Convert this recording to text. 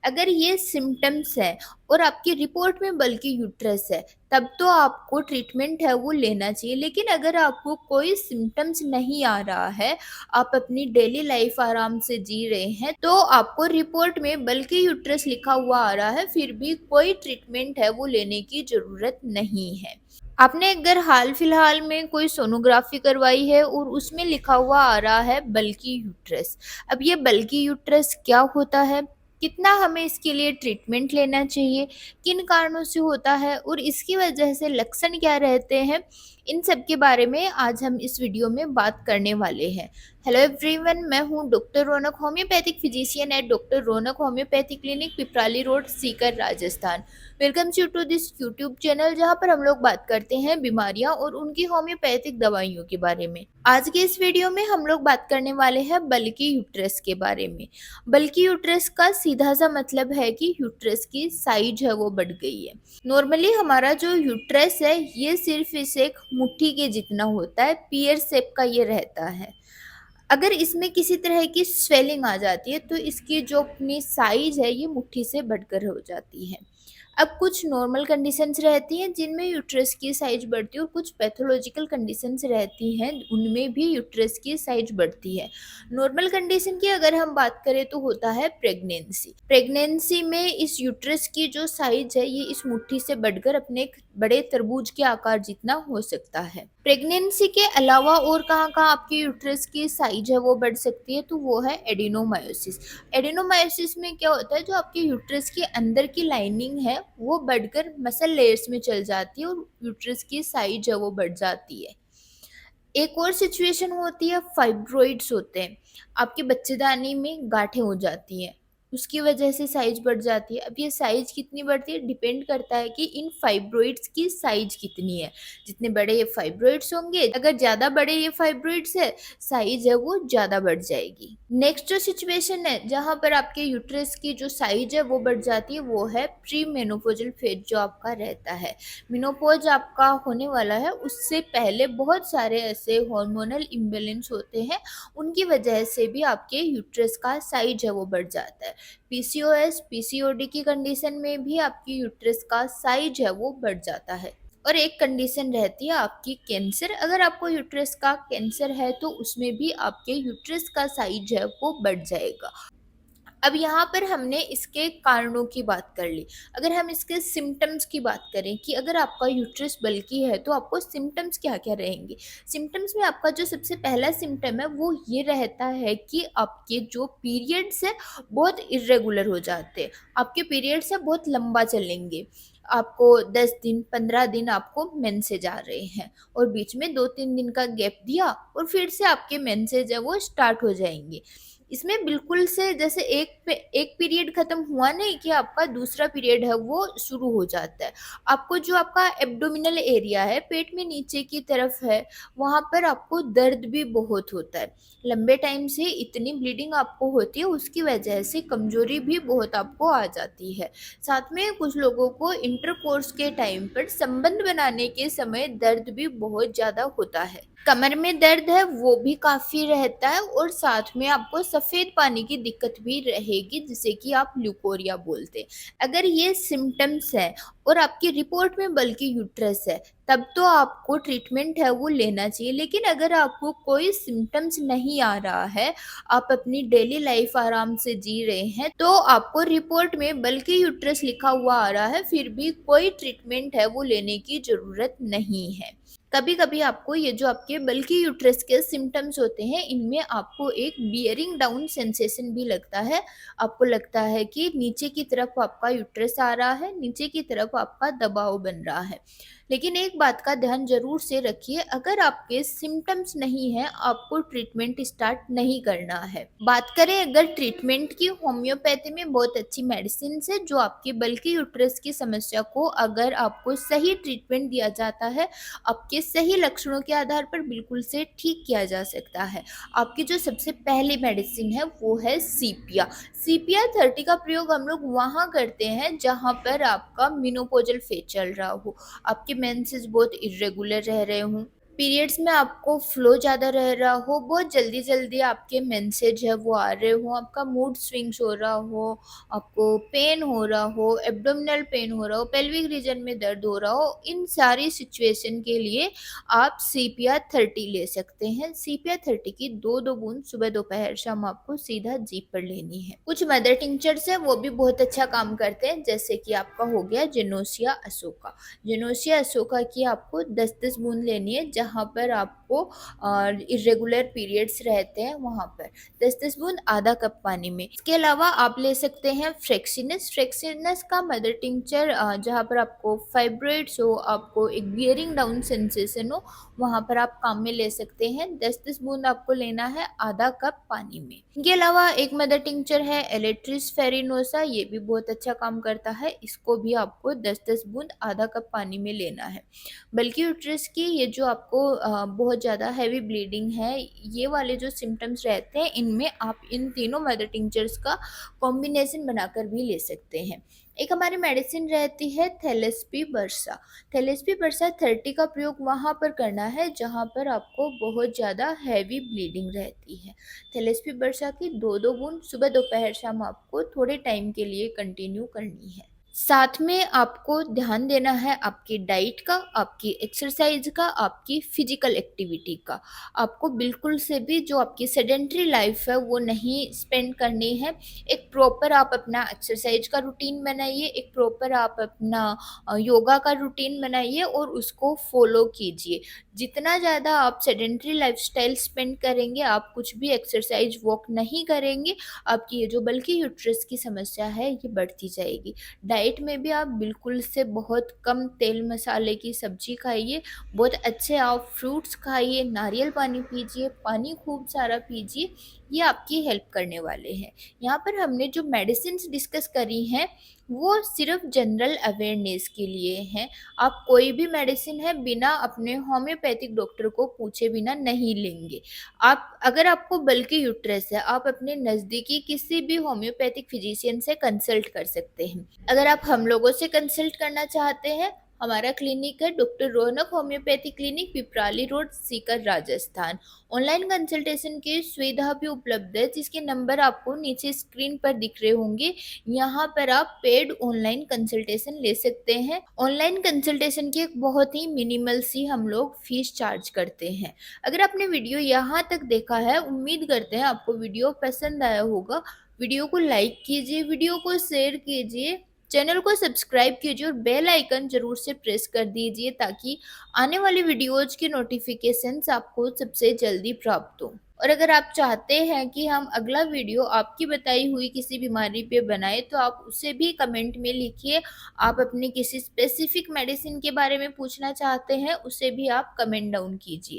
अगर ये सिम्पटम्स है और आपकी रिपोर्ट में बल्कि यूट्रस है, तब तो आपको ट्रीटमेंट है वो लेना चाहिए। लेकिन अगर आपको कोई सिम्पटम्स नहीं आ रहा है, आप अपनी डेली लाइफ आराम से जी रहे हैं, तो आपको रिपोर्ट में बल्कि यूट्रस लिखा हुआ आ रहा है, फिर भी कोई ट्रीटमेंट है वो लेने की ज़रूरत नहीं है। आपने अगर हाल फिलहाल में कोई सोनोग्राफी करवाई है और उसमें लिखा हुआ आ रहा है बल्कि यूट्रस, अब ये बल्कि यूट्रस क्या होता है, कितना हमें इसके लिए ट्रीटमेंट लेना चाहिए, किन कारणों से होता है और इसकी वजह से लक्षण क्या रहते हैं, इन सब के बारे में आज हम इस वीडियो में बात करने वाले हैं। हेलो एवरीवन, मैं हूं doctor Raunak, homeopathic physician at doctor Raunak homeopathy clinic, Piprali road, Sikar, Rajasthan. Welcome you to this YouTube channel, जहां पर हम लोग बात करते हैं बीमारियां और उनकी होम्योपैथिक दवाइयों के बारे में। आज के इस वीडियो में हम लोग बात करने वाले हैं बल्कि यूट्रस के बारे में। बल्कि यूट्रस का सीधा सा मतलब है कि यूट्रस की साइज है वो बढ़ गई है। नॉर्मली हमारा जो यूट्रस है ये सिर्फ इस एक मुट्ठी के जितना होता है, पीयर शेप का ये रहता है। अगर इसमें किसी तरह की स्वेलिंग आ जाती है तो इसकी जो अपनी साइज है ये मुट्ठी से बढ़कर हो जाती है। अब कुछ नॉर्मल कंडीशंस रहती हैं जिनमें यूट्रस की साइज बढ़ती है और कुछ पैथोलॉजिकल कंडीशंस रहती हैं उनमें भी यूट्रस की साइज बढ़ती है। नॉर्मल कंडीशन की अगर हम बात करें तो होता है प्रेगनेंसी। प्रेगनेंसी में इस यूट्रस की जो साइज है ये इस मुट्ठी से बढ़कर अपने एक बड़े तरबूज के आकार जितना हो सकता है। प्रेगनेंसी के अलावा और कहाँ कहाँ आपकी यूट्रस की साइज है वो बढ़ सकती है, तो वो है एडिनोमायोसिस। एडिनोमायोसिस में क्या होता है, जो आपके यूट्रस के अंदर की लाइनिंग है वो बढ़कर मसल लेयर्स में चल जाती है और यूट्रस की साइज है वो बढ़ जाती है। एक और सिचुएशन होती है, फाइब्रॉइड्स होते हैं, आपके बच्चेदानी में गांठें हो जाती हैं, उसकी वजह से साइज बढ़ जाती है। अब ये साइज कितनी बढ़ती है डिपेंड करता है कि इन फाइब्रॉइड्स की साइज कितनी है। जितने बड़े ये फाइब्रॉइड्स होंगे, अगर ज़्यादा बड़े ये फाइब्रॉइड्स है, साइज है वो ज़्यादा बढ़ जाएगी। नेक्स्ट जो सिचुएशन है जहाँ पर आपके यूट्रस की जो साइज है वो बढ़ जाती है, वो है प्री मेनोपॉजल फेज जो आपका रहता है। मेनोपॉज आपका होने वाला है, उससे पहले बहुत सारे ऐसे हार्मोनल इम्बैलेंस होते हैं, उनकी वजह से भी आपके यूट्रस का साइज है वो बढ़ जाता है। पीसीओएस, पीसीओडी की कंडीशन में भी आपकी यूट्रस का साइज है वो बढ़ जाता है। और एक कंडीशन रहती है आपकी कैंसर, अगर आपको यूट्रस का कैंसर है तो उसमें भी आपके यूट्रस का साइज है वो बढ़ जाएगा। अब यहाँ पर हमने इसके कारणों की बात कर ली। अगर हम इसके सिम्टम्स की बात करें कि अगर आपका यूट्रस बल्की है तो आपको सिम्टम्स क्या-क्या रहेंगे? सिम्टम्स में आपका जो सबसे पहला सिम्टम है वो ये रहता है कि आपके जो पीरियड्स हैं बहुत इर्रेगुलर हो जाते हैं। आपके पीरियड्स हैं बहुत लंबा चलेंगे। आपको 10 दिन, 15 दिन आपको मेंसेज आ रहे हैं और बीच में 2-3 दिन का गैप दिया और फिर से आपके मेंसेज है वो स्टार्ट हो जाएँगे। इसमें बिल्कुल से जैसे एक पीरियड खत्म हुआ नहीं कि आपका दूसरा पीरियड है वो शुरू हो जाता है। आपको जो आपका एब्डोमिनल एरिया है, पेट में नीचे की तरफ है, वहाँ पर आपको दर्द भी बहुत होता है। लंबे टाइम से इतनी ब्लीडिंग आपको होती है, उसकी वजह से कमज़ोरी भी बहुत आपको आ जाती है। साथ में कुछ लोगों को इंटरकोर्स के टाइम पर संबंध बनाने के समय दर्द भी बहुत ज़्यादा होता है। कमर में दर्द है वो भी काफ़ी रहता है और साथ में आपको सफ़ेद पानी की दिक्कत भी रहेगी, जिसे कि आप ल्यूकोरिया बोलते हैं। अगर ये सिम्पटम्स हैं और आपकी रिपोर्ट में बल्कि यूट्रस है, तब तो आपको ट्रीटमेंट है वो लेना चाहिए। लेकिन अगर आपको कोई सिम्पटम्स नहीं आ रहा है, आप अपनी डेली लाइफ आराम से जी रहे हैं, तो आपको रिपोर्ट में बल्कि यूट्रस लिखा हुआ आ रहा है, फिर भी कोई ट्रीटमेंट है वो लेने की ज़रूरत नहीं है। कभी-कभी आपको ये जो आपके बल्कि यूट्रस के सिम्पटम्स होते हैं, इनमें आपको एक बियरिंग डाउन सेंसेशन भी लगता है। आपको लगता है कि नीचे की तरफ आपका यूट्रस आ रहा है, नीचे की तरफ आपका दबाव बन रहा है। लेकिन एक बात का ध्यान ज़रूर से रखिए, अगर आपके सिम्पटम्स नहीं हैं, आपको ट्रीटमेंट स्टार्ट नहीं करना है। बात करें अगर ट्रीटमेंट की, होम्योपैथी में बहुत अच्छी मेडिसिन्स है जो आपकी बल्कि यूट्रस की समस्या को, अगर आपको सही ट्रीटमेंट दिया जाता है, आपके सही लक्षणों के आधार पर बिल्कुल से ठीक किया जा सकता है। आपकी जो सबसे पहली मेडिसिन है वो है सीपिया। सीपिया 30 का प्रयोग हम लोग वहाँ करते हैं जहाँ पर आपका मेनोपॉजल फेज चल रहा हो, आपके मेंसेस बहुत इर्रेगुलर रह रहे हों, पीरियड्स में आपको फ्लो ज़्यादा रह रहा हो, बहुत जल्दी-जल्दी आपके मेंसेज है वो आ रहे हों, आपका मूड स्विंग्स हो रहा हो, आपको पेन हो रहा हो, एब्डोमिनल पेन हो रहा हो, पेल्विक रीजन में दर्द हो रहा हो, इन सारी सिचुएशन के लिए आप सीपीआर 30 ले सकते हैं। सीपीआर 30 की 2-2 बूंद सुबह, दोपहर, शाम आपको सीधा जीभ पर लेनी है। कुछ मदर टिंक्चर्स हैं वो भी बहुत अच्छा काम करते हैं, जैसे कि आपका हो गया जेनोसिया अशोका। जेनोसिया अशोका की आपको 10-10 बूंद लेनी है, जहाँ पर आपको इर्रेगुलर पीरियड्स रहते हैं वहाँ पर 10-10 बूंद आधा कप पानी में। इसके अलावा आप ले सकते हैं फ्रेक्सिनस। फ्रेक्सिनस का मदर टिंक्चर जहाँ पर आपको फाइब्रॉइड्स हो, आपको एक बियरिंग डाउन सेंसेशन हो, वहाँ पर आप काम में ले सकते हैं। 10-10 बूंद आपको लेना है आधा कप पानी में। इनके अलावा एक मदर टिंक्चर है एलेट्रिस फेरिनोसा, ये भी बहुत अच्छा काम करता है। इसको भी आपको 10-10 बूंद आधा कप पानी में लेना है। बल्कि यूट्रस की ये जो आपको बहुत ज़्यादा हैवी ब्लीडिंग है, ये वाले जो सिम्टम्स रहते हैं, इनमें आप इन तीनों मदर टिंक्चर्स का कॉम्बिनेशन बनाकर भी ले सकते हैं। एक हमारी मेडिसिन रहती है थैलेस्पी बर्सा। थैलेस्पी बर्सा 30 का प्रयोग वहाँ पर करना है जहाँ पर आपको बहुत ज़्यादा हैवी ब्लीडिंग रहती है। थैलेस्पी बर्सा की 2-2 बूंद सुबह, दोपहर, शाम आपको थोड़े टाइम के लिए कंटिन्यू करनी है। साथ में आपको ध्यान देना है आपकी डाइट का, आपकी एक्सरसाइज का, आपकी फिजिकल एक्टिविटी का। आपको बिल्कुल से भी जो आपकी सेडेंटरी लाइफ है वो नहीं स्पेंड करनी है। एक प्रॉपर आप अपना एक्सरसाइज का रूटीन बनाइए, एक प्रॉपर आप अपना योगा का रूटीन बनाइए और उसको फॉलो कीजिए। जितना ज़्यादा आप सेडेंटरी लाइफस्टाइल स्पेंड करेंगे, आप कुछ भी एक्सरसाइज वॉक नहीं करेंगे, आपकी ये जो बल्कि यूट्रस की समस्या है ये बढ़ती जाएगी। डाइट में भी आप बिल्कुल से बहुत कम तेल मसाले की सब्जी खाइए, बहुत अच्छे आप फ्रूट्स खाइए, नारियल पानी पीजिए, पानी खूब सारा पीजिए, ये आपकी हेल्प करने वाले हैं। यहाँ पर हमने जो मेडिसिन्स डिस्कस करी हैं वो सिर्फ जनरल अवेयरनेस के लिए हैं। आप कोई भी मेडिसिन है बिना अपने होम्योपैथिक डॉक्टर को पूछे बिना नहीं लेंगे। आप अगर आपको बल्कि यूट्रस है, आप अपने नज़दीकी किसी भी होम्योपैथिक फिजिशियन से कंसल्ट कर सकते हैं। अगर आप हम लोगों से कंसल्ट करना चाहते हैं, हमारा क्लिनिक है doctor Raunak homeopathy clinic, Piprali road, Sikar, Rajasthan. Online consultation की सुविधा भी उपलब्ध है, जिसके नंबर आपको नीचे स्क्रीन पर दिख रहे होंगे। यहाँ पर आप पेड ऑनलाइन कंसल्टेशन ले सकते हैं। ऑनलाइन कंसल्टेशन की एक बहुत ही मिनिमल सी हम लोग फीस चार्ज करते हैं। अगर आपने वीडियो यहाँ तक देखा है, उम्मीद करते हैं आपको वीडियो पसंद आया होगा। वीडियो को लाइक कीजिए, वीडियो को शेयर कीजिए, चैनल को सब्सक्राइब कीजिए और बेल आइकन ज़रूर से प्रेस कर दीजिए, ताकि आने वाली वीडियोज़ के नोटिफिकेशंस आपको सबसे जल्दी प्राप्त हो। और अगर आप चाहते हैं कि हम अगला वीडियो आपकी बताई हुई किसी बीमारी पे बनाएं, तो आप उसे भी कमेंट में लिखिए। आप अपनी किसी स्पेसिफिक मेडिसिन के बारे में पूछना चाहते हैं, उसे भी आप कमेंट डाउन कीजिए।